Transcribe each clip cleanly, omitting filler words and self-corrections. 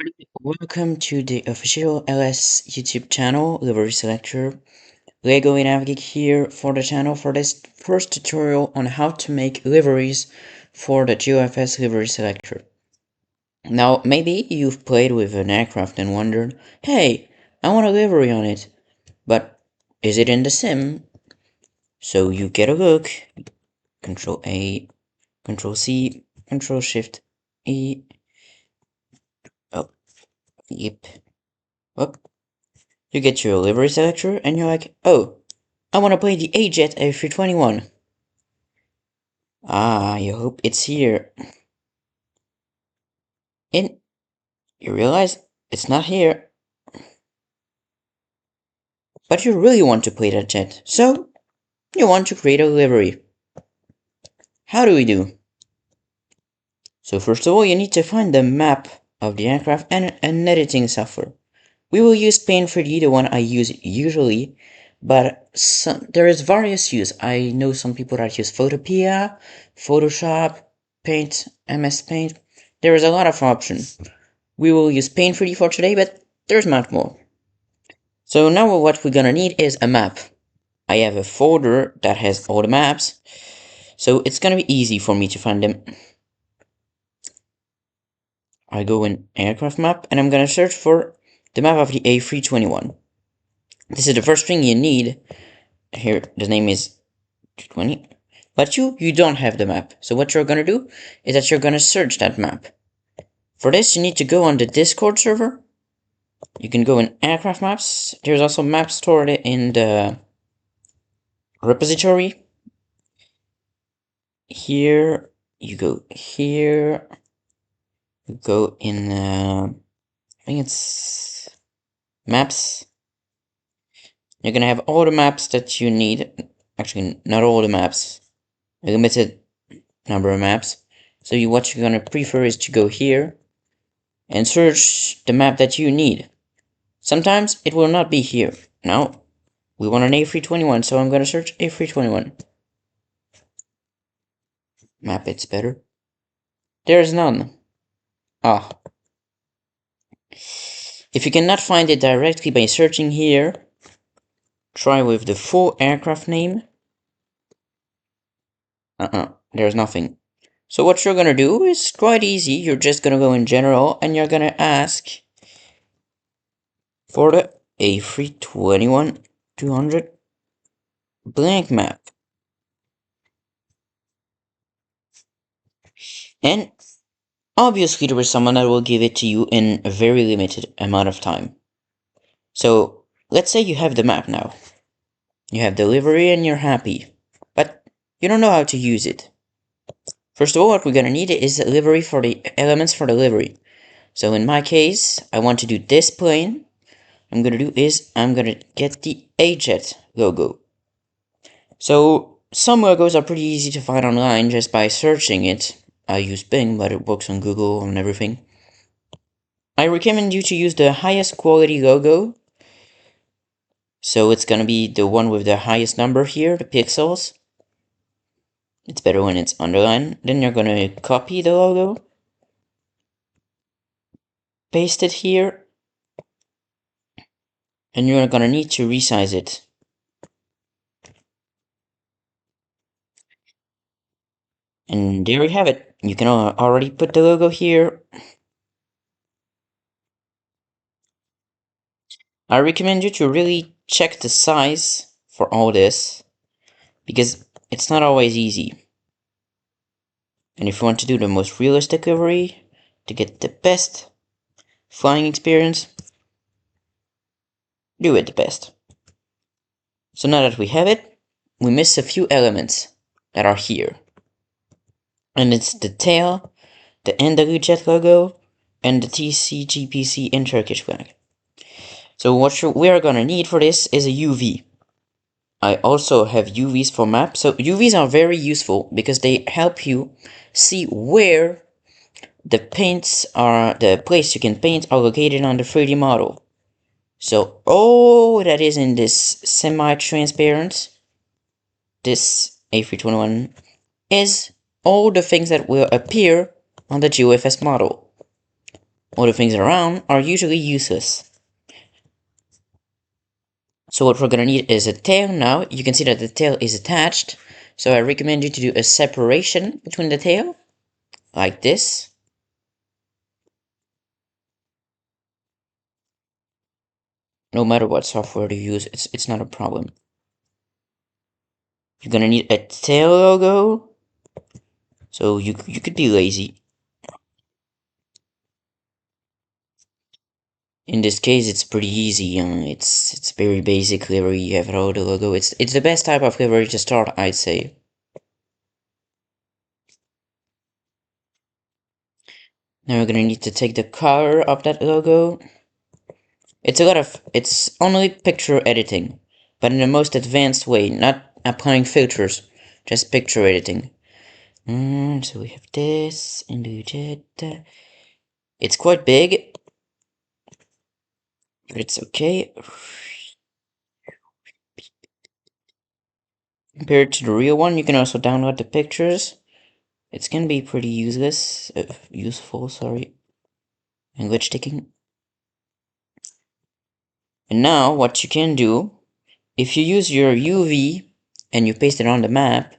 everybody, welcome to the official LS YouTube channel, LiverySelector. Lego and Avgeek here for the channel for this first tutorial on how to make liveries for the GeoFS Livery Selector. Now, maybe you've played with an aircraft and wondered, hey, I want a livery on it, but is it in the sim? So you get a look, Control A, Control C, Control Shift E, oh, yep, up. You get your livery selector and you're like, oh, I want to play the A-Jet A321. Ah, you hope it's here. And you realize it's not here. But you really want to play that jet, so you want to create a livery. How do we do? So first of all, you need to find the map of the aircraft and an editing software. We will use Paint 3D, the one I use usually, but there is various use. I know some people that use Photopea, Photoshop, Paint, MS Paint. There is a lot of options. We will use Paint 3D for today, but there's much more. So now what we're gonna need is a map. I have a folder that has all the maps, so it's gonna be easy for me to find them. I go in aircraft map and I'm gonna search for the map of the A321. This is the first thing you need. Here, the name is 220. But you don't have the map. So what you're gonna do is that you're gonna search that map. For this, you need to go on the Discord server. You can go in aircraft maps. There's also maps stored in the repository. Here, you go here. You go in, I think it's maps. You're gonna have all the maps that you need. Actually, not all the maps. A limited number of maps. So what you're gonna prefer is to go here and search the map that you need. Sometimes it will not be here. Now, we want an A321, so I'm gonna search A321. Map it's better. There's none. Ah. If you cannot find it directly by searching here, try with the full aircraft name. There's nothing. So what you're gonna do is quite easy. You're just gonna go in general and you're gonna ask for the A321 200 blank map. And obviously there is someone that will give it to you in a very limited amount of time. So let's say you have the map now. You have the livery and you're happy, but you don't know how to use it. First of all, what we're gonna need is a livery for the elements for the livery. So in my case, I want to do this plane. I'm gonna get the A-Jet logo. So some logos are pretty easy to find online just by searching it. I use Bing, but it works on Google and everything. I recommend you to use the highest quality logo. So it's gonna be the one with the highest number here, the pixels. It's better when it's underlined. Then you're gonna copy the logo, paste it here, and you're gonna need to resize it. And there you have it. You can already put the logo here. I recommend you to really check the size for all this, because it's not always easy. And if you want to do the most realistic livery, to get the best flying experience, do it the best. So now that we have it, we miss a few elements that are here. And it's the tail, the NWJet logo, and the TCGPC in Turkish flag. So what we are gonna need for this is a UV. I also have UVs for maps. So UVs are very useful because they help you see where the paints are, the place you can paint are located on the 3D model. So all that is in this semi-transparent, this A321, is all the things that will appear on the GeoFS model. all the things around are usually useless. So what we're gonna need is a tail now. You can see that the tail is attached. So I recommend you to do a separation between the tail, like this. No matter what software you use, it's not a problem. You're gonna need a tail logo. So you could be lazy. In this case, it's pretty easy. It's very basic livery. You have all the logo. It's the best type of livery to start, I'd say. Now we're gonna need to take the color of that logo. It's only picture editing, but in the most advanced way, not applying filters, just picture editing. So we have this, and it's quite big, but it's okay. Compared to the real one, you can also download the pictures. It can be pretty useful, sorry. Language ticking. And now, what you can do, if you use your UV and you paste it on the map,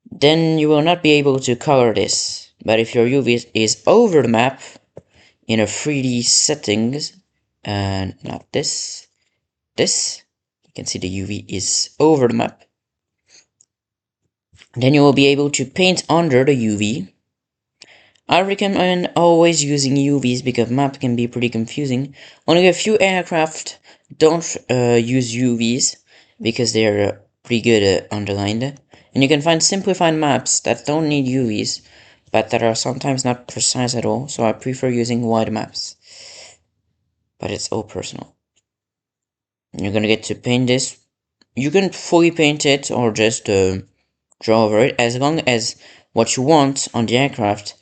then you will not be able to color this. But if your UV is over the map, in a 3D settings, and not this, you can see the UV is over the map. Then you will be able to paint under the UV. I recommend always using UVs because map can be pretty confusing. Only a few aircraft don't use UVs because they're pretty good underlined. And you can find simplified maps that don't need UVs, but that are sometimes not precise at all, so I prefer using wide maps. But it's all personal. You're gonna get to paint this. You can fully paint it or just draw over it, as long as what you want on the aircraft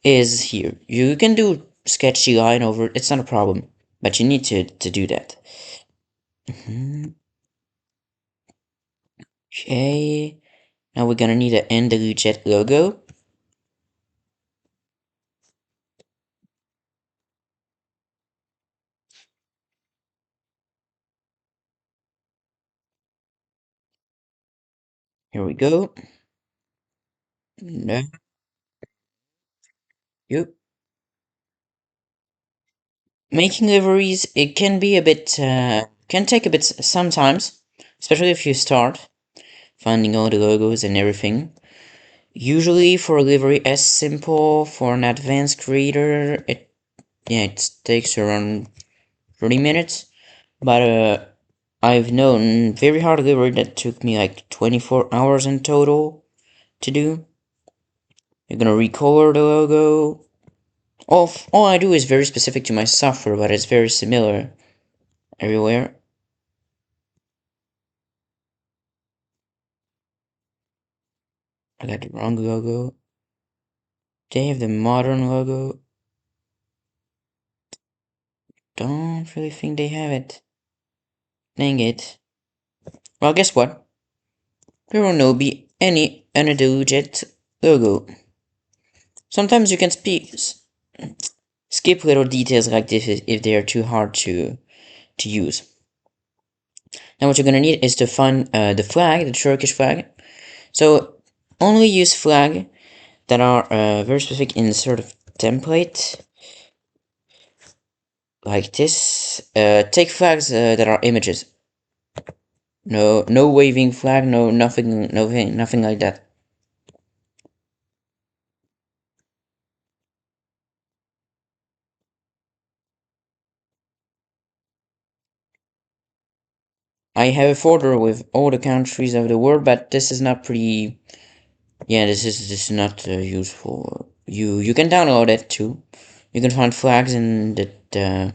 is here. You can do sketchy line over it, it's not a problem, but you need to do that. Okay, now we're gonna need an NWJet logo. Here we go. No. Yep. Making liveries, it can be a bit, can take a bit sometimes, especially if you start finding all the logos and everything. Usually for a livery as simple, for an advanced creator, it takes around 30 minutes. But I've known very hard livery that took me like 24 hours in total to do. You're gonna recolor the logo. All I do is very specific to my software, but it's very similar everywhere. I got the wrong logo. They have the modern logo. Don't really think they have it. Dang it. Well, guess what? There will not be any unadulterated logo. Sometimes you can skip little details like this if they are too hard to use. Now what you're gonna need is to find the flag, the Turkish flag. So only use flag that are very specific in sort of template like this. Take flags that are images. No waving flag, nothing like that. I have a folder with all the countries of the world, but this is not pretty. Yeah, this is not useful. You can download it too. You can find flags in the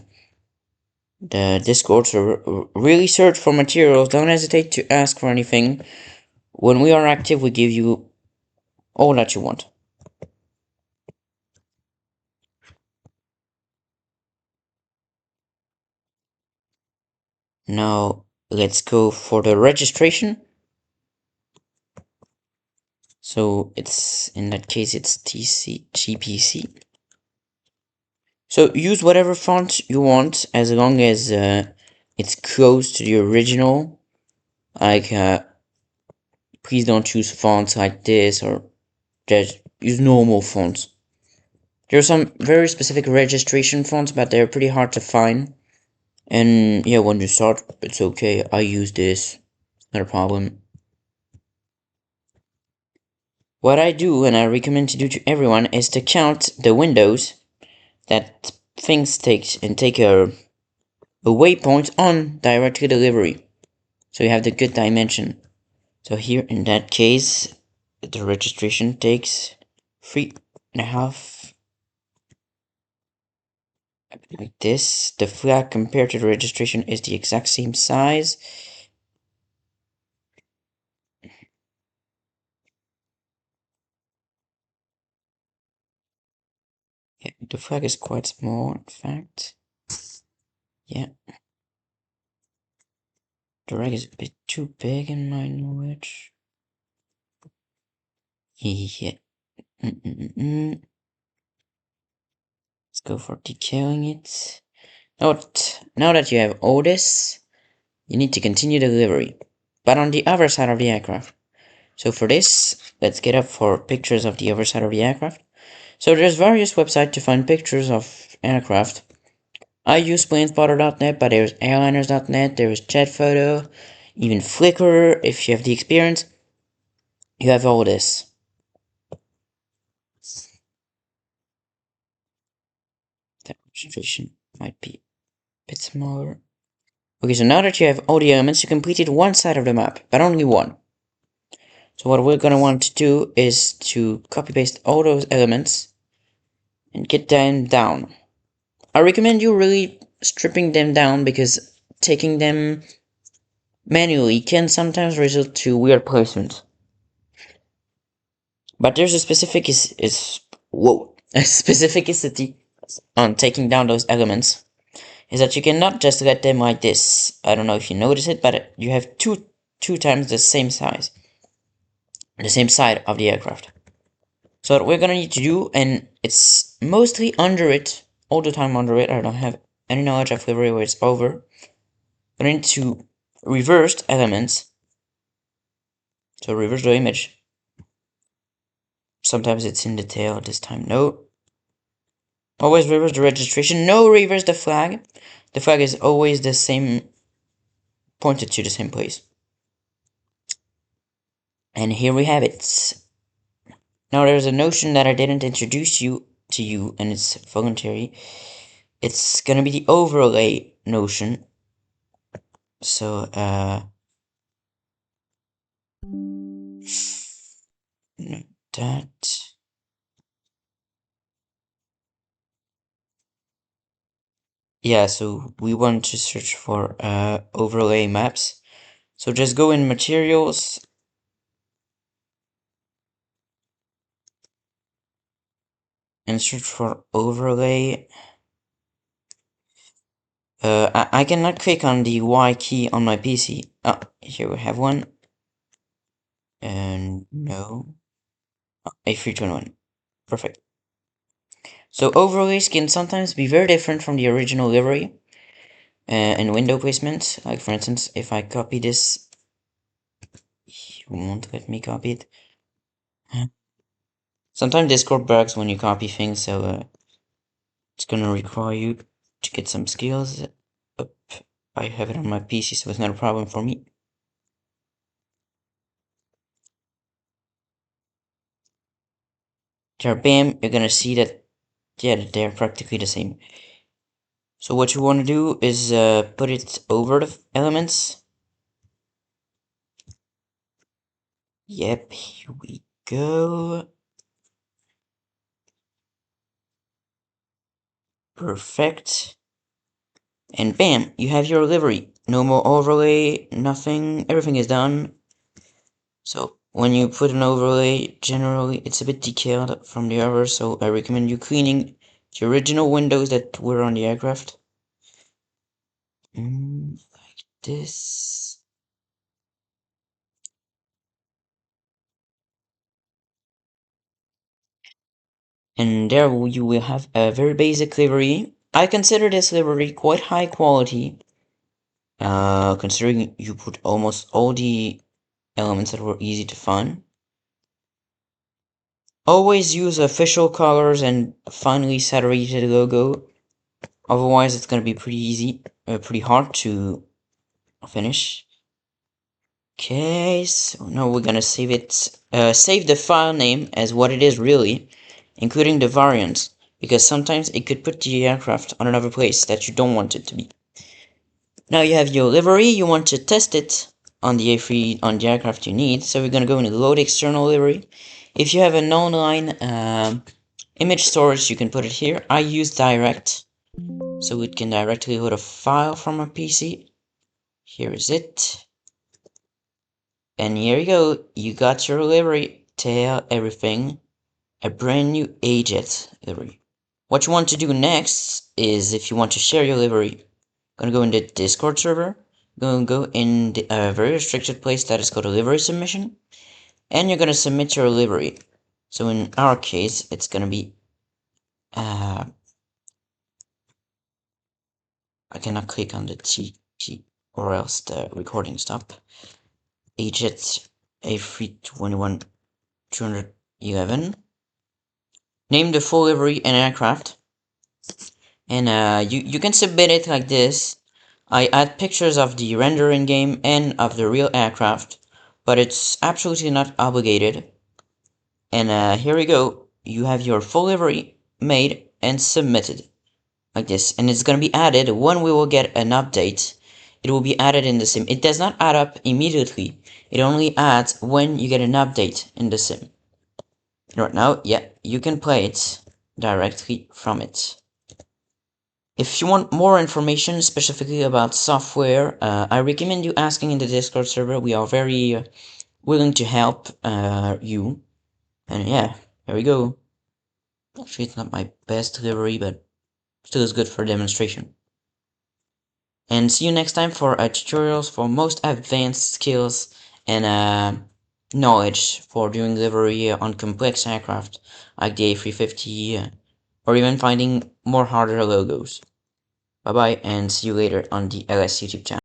Discord. So really search for materials. Don't hesitate to ask for anything. When we are active, we give you all that you want. Now let's go for the registration. So it's in that case it's GPC. So use whatever font you want as long as it's close to the original. Like, please don't choose fonts like this, or just use normal fonts. There are some very specific registration fonts, but they're pretty hard to find. And yeah, when you start, it's okay. I use this, not a problem. What I do, and I recommend to do to everyone, is to count the windows that things takes and take a waypoint on directly delivery. So you have the good dimension. So here in that case, the registration takes 3.5. Like this. The flag compared to the registration is the exact same size. Yeah, the flag is quite small, in fact. Yeah. The rag is a bit too big in my knowledge. Yeah. Let's go for decaling it. Now that you have all this, you need to continue the delivery, but on the other side of the aircraft. So for this, let's get up for pictures of the other side of the aircraft. So there's various websites to find pictures of aircraft. I use planespotter.net, but there's airliners.net, there's Jetphoto, even Flickr if you have the experience. You have all this. The concentration might be a bit smaller. Okay, so now that you have all the elements, you completed one side of the map, but only one. So what we're gonna want to do is to copy paste all those elements and get them down. I recommend you really stripping them down because taking them manually can sometimes result to weird placement. But there's a a specificity on taking down those elements is that you cannot just let them like this. I don't know if you notice it, but you have two times the same size, the same side of the aircraft. So what we're gonna need to do, and it's mostly under it, all the time under it, I don't have any knowledge of livery where it's over. We're going to reverse elements. So reverse the image. Sometimes it's in the tail, this time no. Always reverse the registration, no reverse the flag. The flag is always the same, pointed to the same place. And here we have it. Now there's a notion that I didn't introduce to you, and it's voluntary. It's gonna be the overlay notion. So that. Yeah, so we want to search for overlay maps. So just go in materials. And search for overlay. I cannot click on the Y key on my PC. Oh, here we have one. And no. Oh, A321. Perfect. So overlays can sometimes be very different from the original livery and window placement. Like for instance, if I copy this, you won't let me copy it. Sometimes Discord bugs when you copy things, so it's gonna require you to get some skills up. I have it on my PC, so it's not a problem for me. There, bam, you're gonna see that, yeah, they're practically the same. So what you want to do is put it over the elements. Yep, here we go. Perfect. And bam, you have your livery. No more overlay, nothing, everything is done. So when you put an overlay, generally it's a bit decayed from the other, so I recommend you cleaning the original windows that were on the aircraft. Like this. And there you will have a very basic livery. I consider this livery quite high quality, considering you put almost all the elements that were easy to find. Always use official colors and finely saturated logo, otherwise it's gonna be pretty hard to finish. Okay, so now we're gonna save it. Save the file name as what it is really, including the variants, because sometimes it could put the aircraft on another place that you don't want it to be. Now you have your livery, you want to test it on the A3, on the aircraft you need, so we're gonna go into load external livery. If you have an online image storage, you can put it here. I use direct, so it can directly load a file from a PC. Here is it. And here you go, you got your livery, tail, everything, a brand new AJet livery. What you want to do next is, if you want to share your livery, gonna go in the Discord server, gonna go in a very restricted place that is called a livery submission, and you're gonna submit your livery. So in our case, it's gonna be, I cannot click on the T or else the recording stop. AJet A321 211. Name the full livery and aircraft, and you can submit it like this. I add pictures of the rendering game and of the real aircraft, but it's absolutely not obligated. And here we go. You have your full livery made and submitted like this, and it's gonna be added when we will get an update. It will be added in the sim. It does not add up immediately. It only adds when you get an update in the sim. Right now, yeah, you can play it directly from it. If you want more information specifically about software, I recommend you asking in the Discord server. We are very willing to help you. And yeah, there we go. Actually, it's not my best delivery, but still is good for demonstration. And see you next time for tutorials for most advanced skills and knowledge for doing delivery on complex aircraft like the A350, or even finding more harder logos. Bye bye, and see you later on the LS YouTube channel.